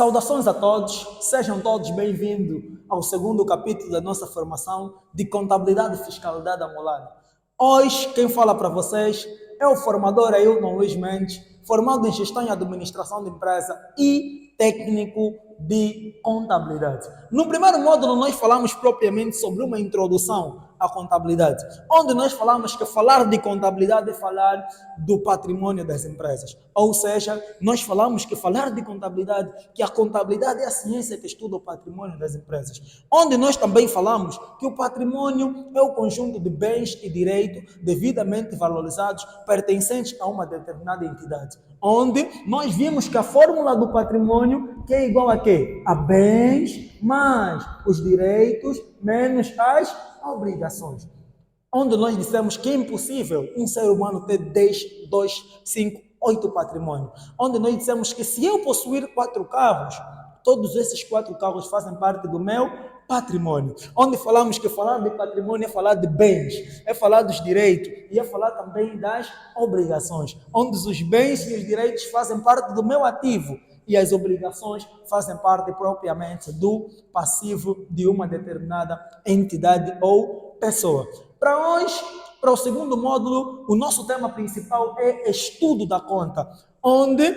Saudações a todos, sejam todos bem-vindos ao segundo capítulo da nossa formação de Contabilidade e Fiscalidade Angolana. Hoje, quem fala para vocês é o formador Ailton Luiz Mendes, formado em Gestão e Administração de Empresa e técnico de Contabilidade. No primeiro módulo, nós falamos propriamente sobre uma introdução à contabilidade, onde nós falamos que falar de contabilidade é falar do patrimônio das empresas. Ou seja, nós falamos que falar de contabilidade, que a contabilidade é a ciência que estuda o patrimônio das empresas. Onde nós também falamos que o patrimônio é o conjunto de bens e direitos devidamente valorizados pertencentes a uma determinada entidade. Onde nós vimos que a fórmula do patrimônio que é igual a quê? A bens mais os direitos menos as obrigações. Onde nós dissemos que é impossível um ser humano ter 10, 2, 5, 8 patrimônio. Onde nós dissemos que se eu possuir 4 carros, todos esses 4 carros fazem parte do meu patrimônio. Onde falamos que falar de patrimônio é falar de bens, é falar dos direitos e é falar também das obrigações. Onde os bens e os direitos fazem parte do meu ativo e as obrigações fazem parte propriamente do passivo de uma determinada entidade ou pessoa. Para hoje, para o segundo módulo, o nosso tema principal é estudo da conta, onde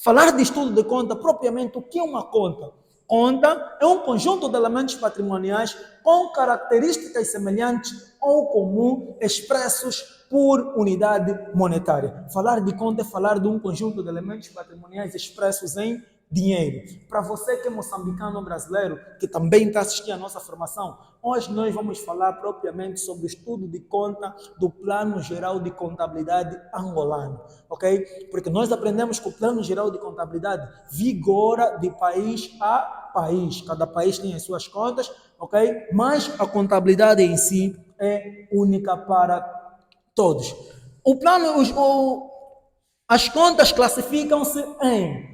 falar de estudo de conta, propriamente, o que é uma conta? Conta é um conjunto de elementos patrimoniais com características semelhantes ou comum expressos por unidade monetária. Falar de conta é falar de um conjunto de elementos patrimoniais expressos em dinheiro. Para você que é moçambicano ou brasileiro, que também está assistindo à nossa formação, hoje nós vamos falar propriamente sobre o estudo de conta do Plano Geral de Contabilidade angolano, ok? Porque nós aprendemos que o Plano Geral de Contabilidade vigora de país a país. Cada país tem as suas contas, ok? Mas a contabilidade em si é única para todos. As contas classificam-se em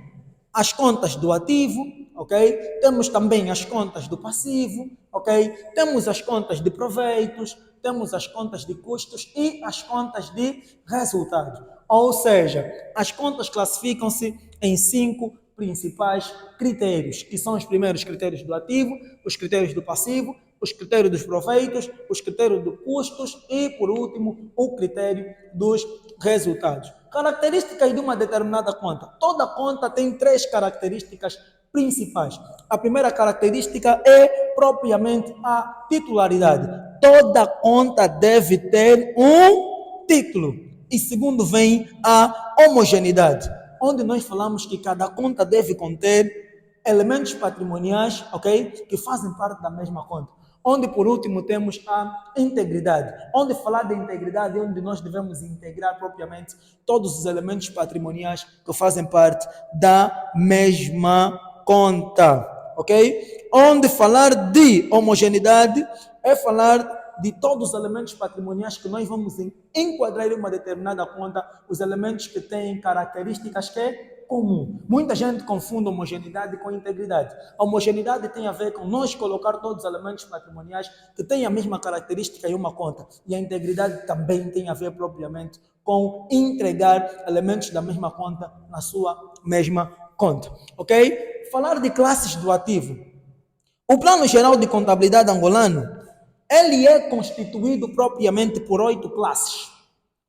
as contas do ativo, ok? Temos também as contas do passivo, ok? Temos as contas de proveitos, temos as contas de custos e as contas de resultados. Ou seja, as contas classificam-se em 5 principais critérios, que são os primeiros critérios do ativo, os critérios do passivo, os critérios dos proveitos, os critérios dos custos e, por último, o critério dos resultados. Características de uma determinada conta. Toda conta tem 3 características principais. A primeira característica é propriamente a titularidade. Toda conta deve ter um título. E segundo vem a homogeneidade, onde nós falamos que cada conta deve conter elementos patrimoniais, ok? Que fazem parte da mesma conta. Onde, por último, temos a integridade. Onde falar de integridade é onde nós devemos integrar propriamente todos os elementos patrimoniais que fazem parte da mesma conta, ok? Onde falar de homogeneidade é falar de todos os elementos patrimoniais que nós vamos enquadrar em uma determinada conta, os elementos que têm características que é comum. Muita gente confunde homogeneidade com integridade. A homogeneidade tem a ver com nós colocar todos os elementos patrimoniais que têm a mesma característica em uma conta. E a integridade também tem a ver propriamente com entregar elementos da mesma conta na sua mesma conta. Ok? Falar de classes do ativo. O Plano Geral de Contabilidade angolano, ele é constituído propriamente por 8 classes,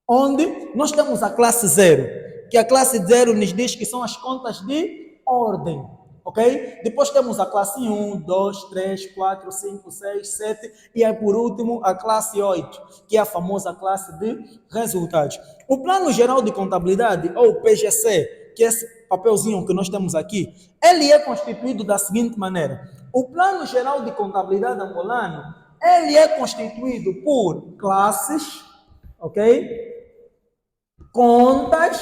onde nós temos a classe 0, que a classe 0 nos diz que são as contas de ordem, ok? Depois temos a classe 1, 2, 3, 4, 5, 6, 7 e aí por último a classe 8, que é a famosa classe de resultados. O Plano Geral de Contabilidade, ou PGC, que é esse papelzinho que nós temos aqui, ele é constituído da seguinte maneira. O Plano Geral de Contabilidade angolano, ele é constituído por classes, ok? Contas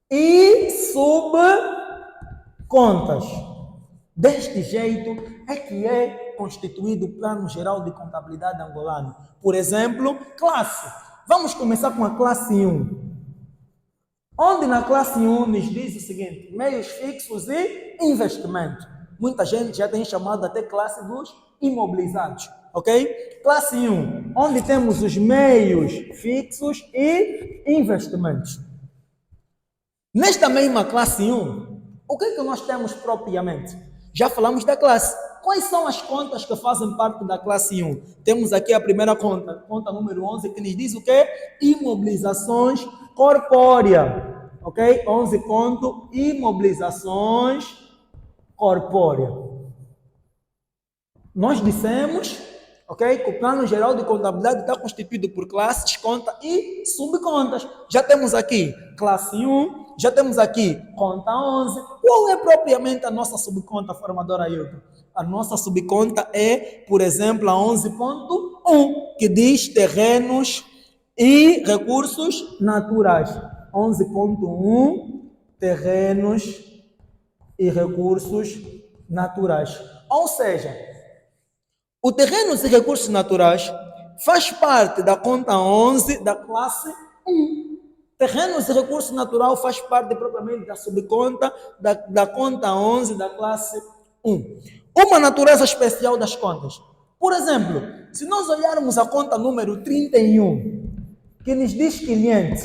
e subcontas. Deste jeito é que é constituído o Plano Geral de Contabilidade angolano. Por exemplo, classe. Vamos começar com a classe 1. Onde na classe 1 nos diz o seguinte: meios fixos e investimento. Muita gente já tem chamado até classe dos imobilizados, ok? Classe 1, onde temos os meios fixos e investimentos. Nesta mesma classe 1, O que é que nós temos propriamente? Já falamos da classe. Quais são as contas que fazem parte da classe 1? Temos aqui a primeira conta, conta número 11, que nos diz o quê? Imobilizações corpóreas. Ok? 11 ponto, imobilizações corpóreas. Nós dissemos, ok, que o plano geral de contabilidade está constituído por classes, conta e subcontas. Já temos aqui classe 1, já temos aqui conta 11. Qual é propriamente a nossa subconta, formadora Ailton? A nossa subconta é, por exemplo, a 11.1, que diz terrenos e recursos naturais. 11.1, terrenos e recursos naturais. Ou seja, o terrenos e recursos naturais faz parte da conta 11 da classe 1. Terrenos e recursos naturais faz parte propriamente da subconta da conta 11 da classe 1. Uma natureza especial das contas. Por exemplo, se nós olharmos a conta número 31, que nos diz cliente,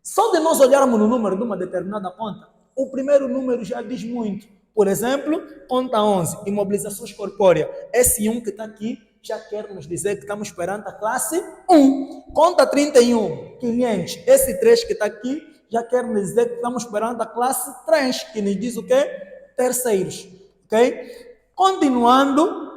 só de nós olharmos no número de uma determinada conta, o primeiro número já diz muito. Por exemplo, conta 11, imobilizações corpóreas. Esse 1 que está aqui já quer nos dizer que estamos perante a classe 1. Conta 31, clientes. Esse 3 que está aqui já quer nos dizer que estamos perante a classe 3, que nos diz o quê? Terceiros. Ok? Continuando,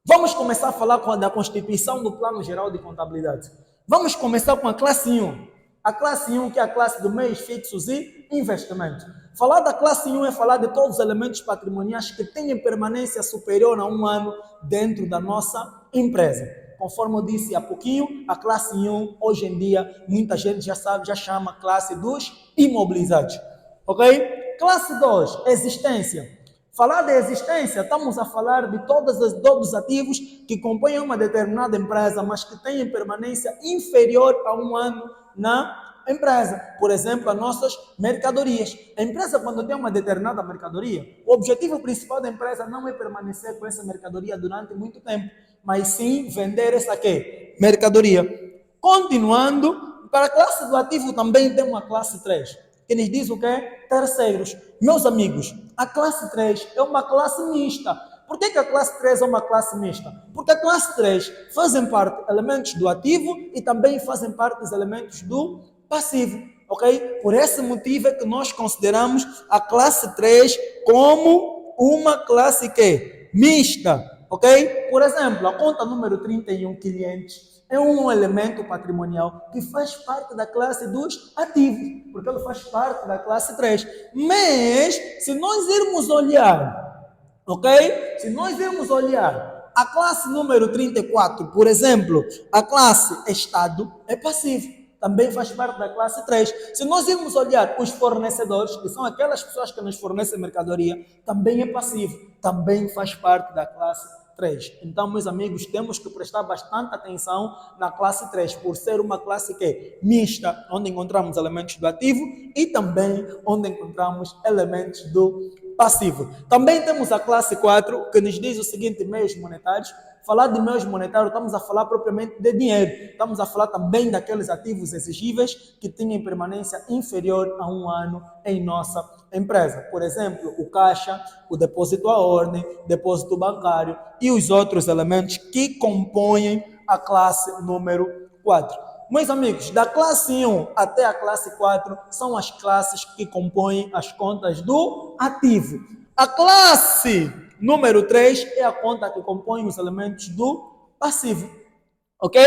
vamos começar a falar da constituição do Plano Geral de Contabilidade. Vamos começar com a classe 1. A classe 1, que é a classe de meios fixos e investimentos. Falar da classe 1 é falar de todos os elementos patrimoniais que tenham permanência superior a 1 ano dentro da nossa empresa. Conforme eu disse há pouquinho, a classe 1, hoje em dia, muita gente já sabe, já chama classe dos imobilizados. Ok? Classe 2, existência. Falar de existência, estamos a falar de todos os ativos que compõem uma determinada empresa, mas que têm permanência inferior a 1 ano na empresa. Por exemplo, as nossas mercadorias. A empresa, quando tem uma determinada mercadoria, o objetivo principal da empresa não é permanecer com essa mercadoria durante muito tempo, mas sim vender essa aqui, mercadoria. Continuando, para a classe do ativo também tem uma classe 3, que nos diz o quê? Terceiros. Meus amigos, a classe 3 é uma classe mista. Por que a classe 3 é uma classe mista? Porque a classe 3 fazem parte elementos do ativo e também fazem parte dos elementos do passivo, ok? Por esse motivo é que nós consideramos a classe 3 como uma classe que? Mista, ok? Por exemplo, a conta número 31, clientes, é um elemento patrimonial que faz parte da classe dos ativos, porque ele faz parte da classe 3. Mas, se nós irmos olhar, ok? Se nós irmos olhar a classe número 34, por exemplo, a classe Estado é passivo, também faz parte da classe 3. Se nós irmos olhar os fornecedores, que são aquelas pessoas que nos fornecem mercadoria, também é passivo, também faz parte da classe 3. Então, meus amigos, temos que prestar bastante atenção na classe 3, por ser uma classe que é mista, onde encontramos elementos do ativo e também onde encontramos elementos do passivo. Também temos a classe 4, que nos diz o seguinte: meios monetários. Falar de meios monetários, estamos a falar propriamente de dinheiro. Estamos a falar também daqueles ativos exigíveis que tenham permanência inferior a 1 ano em nossa empresa. Por exemplo, o caixa, o depósito à ordem, depósito bancário e os outros elementos que compõem a classe número 4. Meus amigos, da classe 1 até a classe 4 são as classes que compõem as contas do ativo. A classe número 3 é a conta que compõe os elementos do passivo. Ok?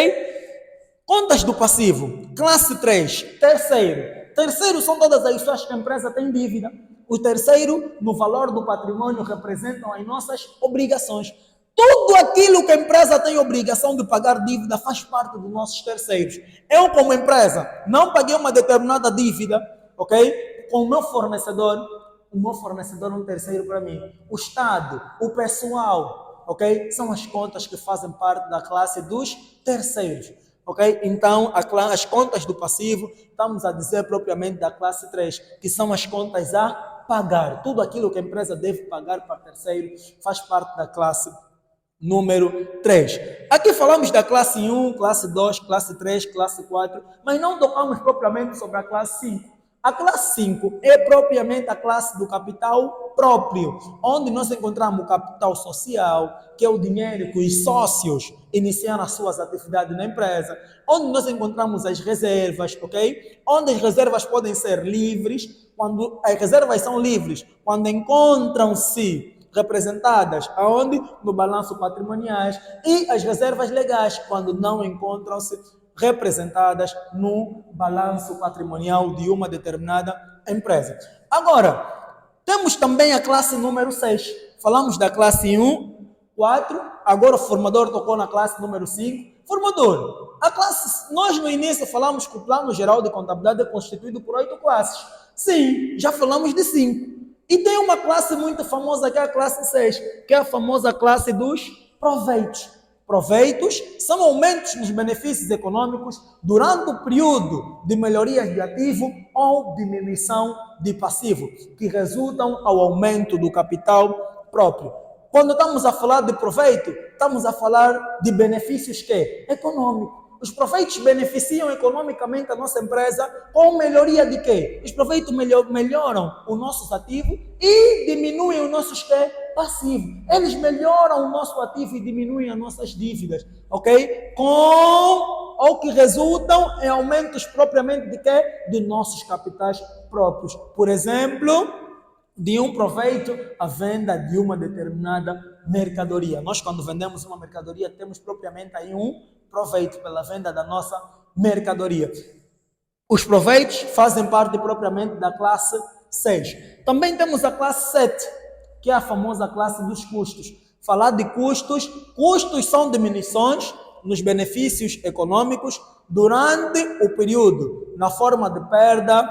Contas do passivo. Classe 3, terceiro. Terceiro são todas as pessoas que a empresa tem dívida. O terceiro, no valor do patrimônio, representam as nossas obrigações. Tudo aquilo que a empresa tem obrigação de pagar dívida faz parte dos nossos terceiros. Eu, como empresa, não paguei uma determinada dívida, ok? Com o meu fornecedor é um terceiro para mim. O Estado, o pessoal, ok? São as contas que fazem parte da classe dos terceiros, ok? Então, as contas do passivo, estamos a dizer propriamente da classe 3, que são as contas a pagar. Tudo aquilo que a empresa deve pagar para terceiro faz parte da classe número 3. Aqui falamos da classe 1, classe 2, classe 3, classe 4, mas não tocamos propriamente sobre a classe 5. A classe 5 é propriamente a classe do capital próprio, onde nós encontramos o capital social, que é o dinheiro que os sócios iniciaram as suas atividades na empresa, onde nós encontramos as reservas, ok? Onde as reservas podem ser livres, quando as reservas são livres, quando encontram-se representadas aonde? No balanço patrimoniais, e as reservas legais, quando não encontram-se representadas no balanço patrimonial de uma determinada empresa. Agora, temos também a classe número 6. Falamos da classe 1, 4, agora o formador tocou na classe número 5. Formador, a classe, nós no início falamos que o plano geral de contabilidade é constituído por 8 classes. Sim, já falamos de 5. E tem uma classe muito famosa que é a classe 6, que é a famosa classe dos proveitos. Proveitos são aumentos nos benefícios econômicos durante o período de melhorias de ativo ou diminuição de passivo, que resultam ao aumento do capital próprio. Quando estamos a falar de proveito, estamos a falar de benefícios que? Econômicos. Os proveitos beneficiam economicamente a nossa empresa com melhoria de quê? Os proveitos melhoram os nossos ativos e diminuem os nossos quê? Passivos. Eles melhoram o nosso ativo e diminuem as nossas dívidas, ok? Ou que resultam em aumentos propriamente de quê? De nossos capitais próprios. Por exemplo, de um proveito a venda de uma determinada mercadoria. Nós, quando vendemos uma mercadoria, temos propriamente aí um proveito pela venda da nossa mercadoria. Os proveitos fazem parte propriamente da classe 6. Também temos a classe 7, que é a famosa classe dos custos. Falar de custos, custos são diminuições nos benefícios econômicos durante o período, na forma de perda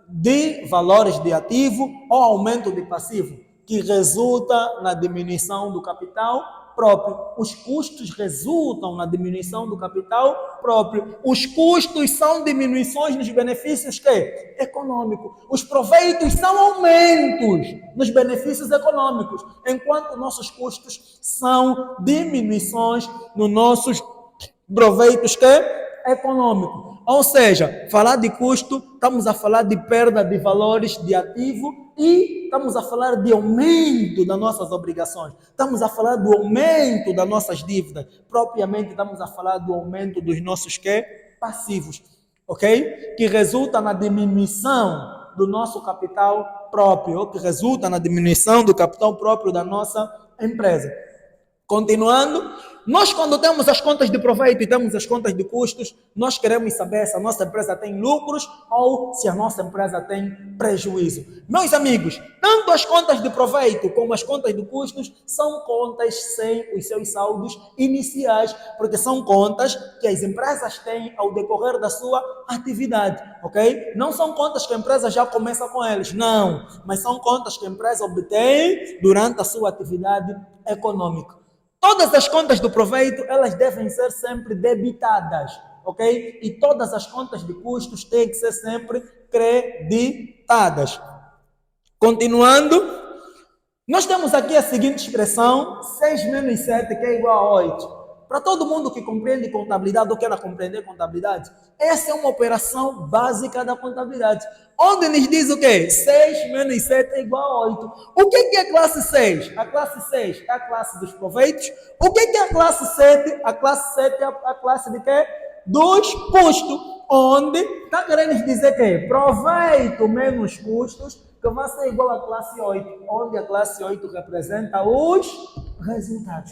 de valores de ativo ou aumento de passivo, que resulta na diminuição do capital próprio. Os custos resultam na diminuição do capital próprio. Os custos são diminuições nos benefícios que? Econômicos. Os proveitos são aumentos nos benefícios econômicos, enquanto nossos custos são diminuições nos nossos proveitos que? Econômicos. Ou seja, falar de custo, estamos a falar de perda de valores de ativo e estamos a falar de aumento das nossas obrigações. Estamos a falar do aumento das nossas dívidas. Propriamente estamos a falar do aumento dos nossos quê? Passivos, ok? Que resulta na diminuição do nosso capital próprio, ou que resulta na diminuição do capital próprio da nossa empresa. Continuando, nós quando temos as contas de proveito e temos as contas de custos, nós queremos saber se a nossa empresa tem lucros ou se a nossa empresa tem prejuízo. Meus amigos, tanto as contas de proveito como as contas de custos são contas sem os seus saldos iniciais, porque são contas que as empresas têm ao decorrer da sua atividade, ok? Não são contas que a empresa já começa com eles, não, mas são contas que a empresa obtém durante a sua atividade econômica. Todas as contas do proveito, elas devem ser sempre debitadas, ok? E todas as contas de custos têm que ser sempre creditadas. Continuando, nós temos aqui a seguinte expressão, 6 menos 7, que é igual a 8. Para todo mundo que compreende contabilidade ou queira compreender contabilidade, essa é uma operação básica da contabilidade. Onde nos diz o quê? 6 menos 7 é igual a 8. O que é a classe 6? A classe 6 é a classe dos proveitos. O que é a classe 7? A classe 7 é a classe de quê? Dos custos. Onde está querendo dizer que proveito menos custos, que vai ser igual à classe 8. Onde a classe 8 representa os resultados.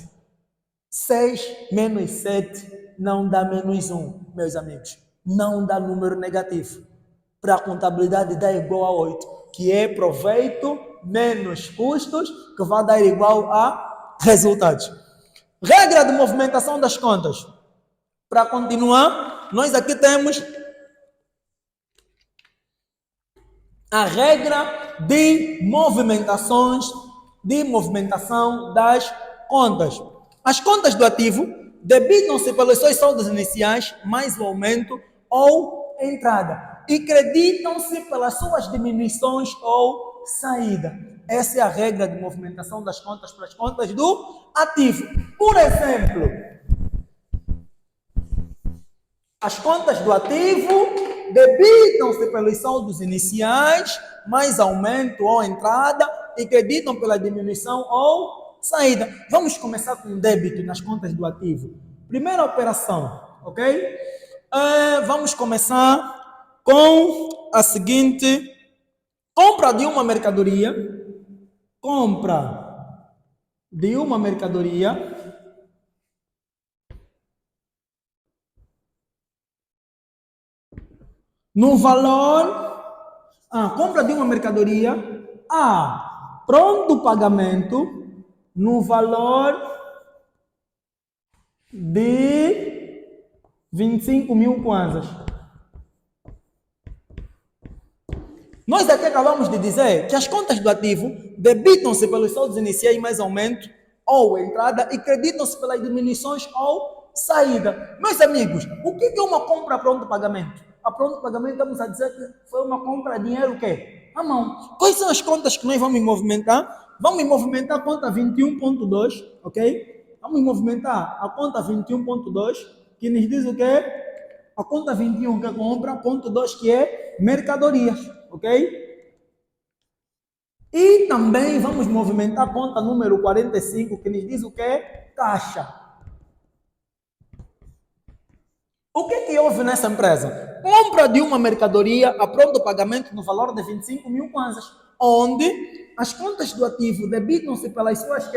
6 menos 7 não dá menos 1, meus amigos. Não dá número negativo. Para a contabilidade dá igual a 8, que é proveito menos custos, que vai dar igual a resultados. Regra de movimentação das contas. Para continuar, nós aqui temos a regra de movimentação das contas. As contas do ativo debitam-se pelos seus saldos iniciais mais o aumento ou entrada e creditam-se pelas suas diminuições ou saída. Essa é a regra de movimentação das contas para as contas do ativo. Por exemplo, as contas do ativo Debitam-se pelos saldos iniciais, mais aumento ou entrada, e creditam pela diminuição ou saída. Vamos começar com débito nas contas do ativo. Primeira operação, ok? Vamos começar com a seguinte: compra de uma mercadoria. Compra de uma mercadoria no valor, compra de uma mercadoria a pronto pagamento no valor de 25 mil kwanzas. Nós aqui acabamos de dizer que as contas do ativo debitam-se pelos saldos iniciais mais aumento ou entrada e creditam-se pelas diminuições ou saída. Meus amigos, o que é uma compra a pronto pagamento? A pronto pagamento estamos a dizer que foi uma compra a dinheiro o quê? À mão. Quais são as contas que nós vamos movimentar? Vamos movimentar a conta 21.2, ok? Vamos movimentar a conta 21.2, que nos diz o quê? A conta 21 que é compra, ponto 2 que é mercadorias, ok? E também vamos movimentar a conta número 45 que nos diz o que é caixa. O que houve nessa empresa? Compra de uma mercadoria a pronto pagamento no valor de 25 mil kwanzas, onde as contas do ativo debitam-se pelas suas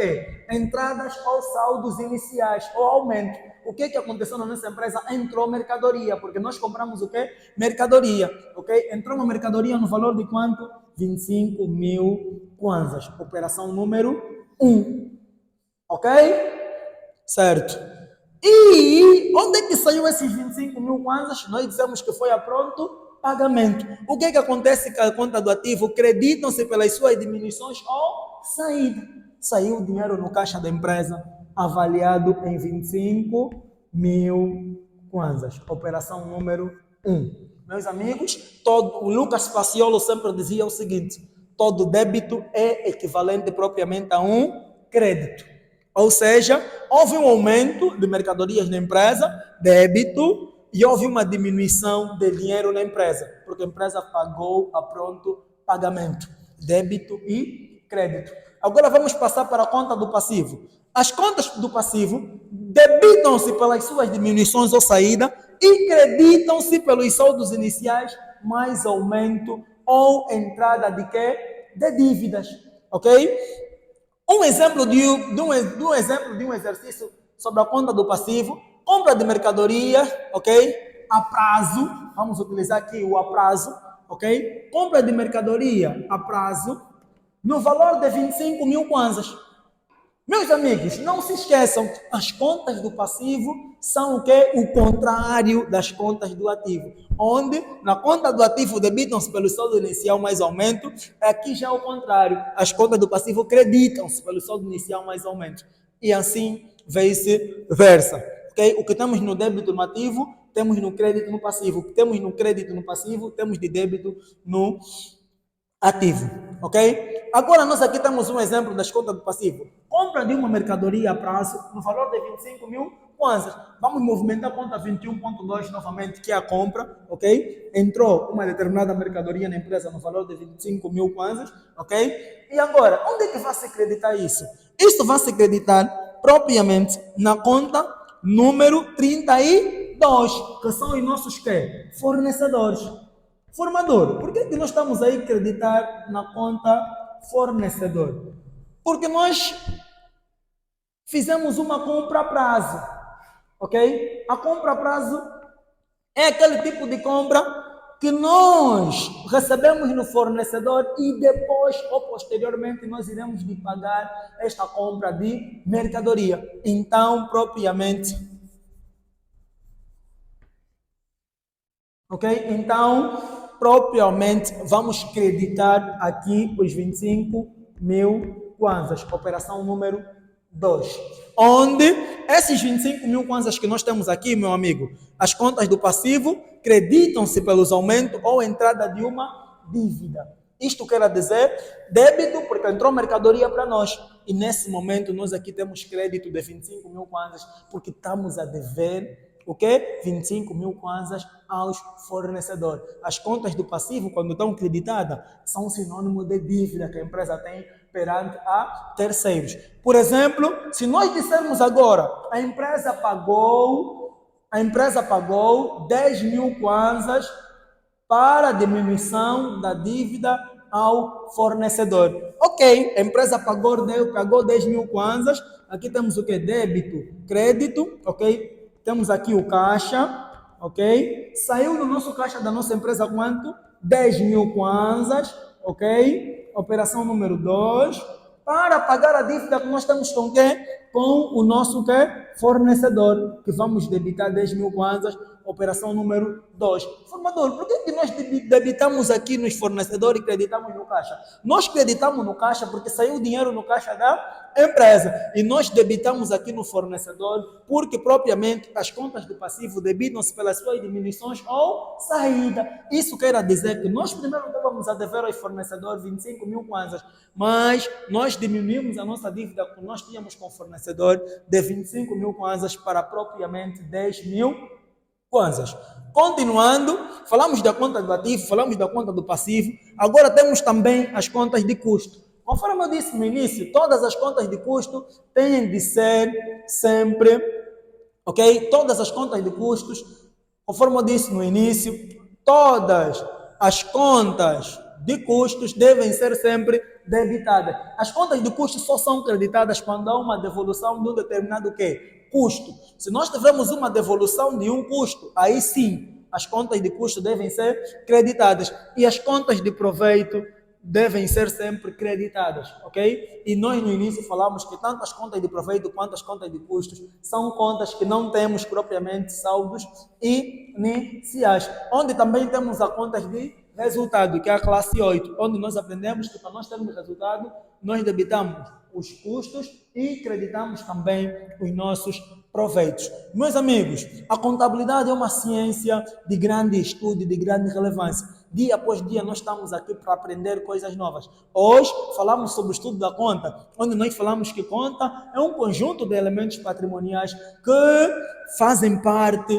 entradas ou saldos iniciais ou aumento. O que aconteceu nessa empresa? Entrou mercadoria, porque nós compramos o quê? Mercadoria, ok? Entrou uma mercadoria no valor de quanto? 25 mil kwanzas. Operação número 1, ok? Certo. E onde é que saiu esses 25 mil kwanzas? Nós dizemos que foi a pronto pagamento. O que acontece com a conta do ativo? Creditam-se pelas suas diminuições ou saída. Saiu o dinheiro no caixa da empresa, avaliado em 25 mil kwanzas. Operação número 1. Meus amigos, o Lucas Paciolo sempre dizia o seguinte: todo débito é equivalente propriamente a um crédito. Ou seja, houve um aumento de mercadorias na empresa, débito, e houve uma diminuição de dinheiro na empresa, porque a empresa pagou a pronto pagamento, débito e crédito. Agora vamos passar para a conta do passivo. As contas do passivo debitam-se pelas suas diminuições ou saída e creditam-se pelos saldos iniciais mais aumento ou entrada de quê? De dívidas, ok? Um exemplo de um exercício sobre a conta do passivo: compra de mercadoria, ok? A prazo, vamos utilizar aqui o a prazo, ok? Compra de mercadoria a prazo no valor de 25 mil kwanzas. Meus amigos, não se esqueçam, as contas do passivo são o quê? O contrário das contas do ativo. Onde, na conta do ativo, debitam-se pelo saldo inicial mais aumento, aqui já é o contrário. As contas do passivo creditam-se pelo saldo inicial mais aumento. E assim, vice-versa. Okay? O que temos no débito no ativo, temos no crédito no passivo. O que temos no crédito no passivo, temos de débito no ativo, ok? Agora nós aqui temos um exemplo das contas do passivo. Compra de uma mercadoria a prazo no valor de 25 mil kwanzas. Vamos movimentar a conta 21.2 novamente, que é a compra, ok? Entrou uma determinada mercadoria na empresa no valor de 25 mil kwanzas, ok? E agora, onde é que vai se acreditar isso? Isso vai se acreditar propriamente na conta número 32, que são os nossos quê? Fornecedores. Formador, por que nós estamos aí a acreditar na conta fornecedor? Porque nós fizemos uma compra a prazo, ok? A compra a prazo é aquele tipo de compra que nós recebemos no fornecedor e depois ou posteriormente nós iremos de pagar esta compra de mercadoria. Então, propriamente, ok? Então, propriamente, vamos creditar aqui os 25 mil kwanzas, operação número 2. Onde esses 25 mil kwanzas que nós temos aqui, meu amigo, as contas do passivo creditam-se pelos aumentos ou entrada de uma dívida. Isto quer dizer débito, porque entrou mercadoria para nós. E nesse momento nós aqui temos crédito de 25 mil kwanzas, porque estamos a dever o quê? 25 mil kwanzas aos fornecedores. As contas do passivo, quando estão creditadas, são sinônimo de dívida que a empresa tem perante a terceiros. Por exemplo, se nós dissermos agora, a empresa pagou 10 mil kwanzas para diminuição da dívida ao fornecedor. Ok, a empresa pagou 10 mil kwanzas. Aqui temos o que? Débito, crédito, ok? Temos aqui o caixa, ok? Saiu do nosso caixa da nossa empresa quanto? 10 mil kwanzas, ok? Operação número 2. Para pagar a dívida que nós temos com quem? Com o nosso quê? Fornecedor, que vamos debitar 10 mil kwanzas. Operação número 2. Formador, por que nós debitamos aqui nos fornecedores e creditamos no caixa? Nós creditamos no caixa porque saiu o dinheiro no caixa da empresa. E nós debitamos aqui no fornecedor porque propriamente as contas do passivo debitam-se pelas suas diminuições ou saída. Isso quer dizer que nós primeiro estávamos a dever ao fornecedor 25 mil kwanzas, mas nós diminuímos a nossa dívida que nós tínhamos com o fornecedor de 25 mil kwanzas para propriamente 10 mil kwanzas. Continuando, falamos da conta do ativo, falamos da conta do passivo, agora temos também as contas de custo. Conforme eu disse no início, todas as contas de custo têm de ser sempre, ok? Todas as contas de custos, conforme eu disse no início, todas as contas de custos devem ser sempre debitadas. As contas de custos só são creditadas quando há uma devolução de um determinado quê? Custo. Se nós tivermos uma devolução de um custo, aí sim, as contas de custo devem ser creditadas. E as contas de proveito devem ser sempre creditadas, ok? E nós no início falamos que tanto as contas de proveito quanto as contas de custos são contas que não temos propriamente saldos iniciais, onde também temos as contas de resultado, que é a classe 8, onde nós aprendemos que para nós termos resultado, nós debitamos os custos e creditamos também os nossos proveitos. Meus amigos, a contabilidade é uma ciência de grande estudo e de grande relevância. Dia após dia nós estamos aqui para aprender coisas novas. Hoje falamos sobre o estudo da conta, onde nós falamos que conta é um conjunto de elementos patrimoniais que fazem parte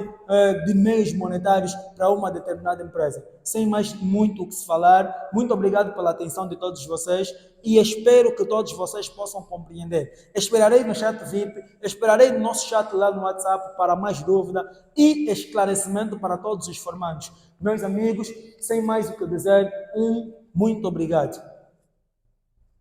de meios monetários para uma determinada empresa. Sem mais muito o que se falar, muito obrigado pela atenção de todos vocês e espero que todos vocês possam compreender. Esperarei no chat VIP, esperarei no nosso chat lá no WhatsApp para mais dúvida e esclarecimento para todos os formandos. Meus amigos, sem mais o que dizer, muito obrigado.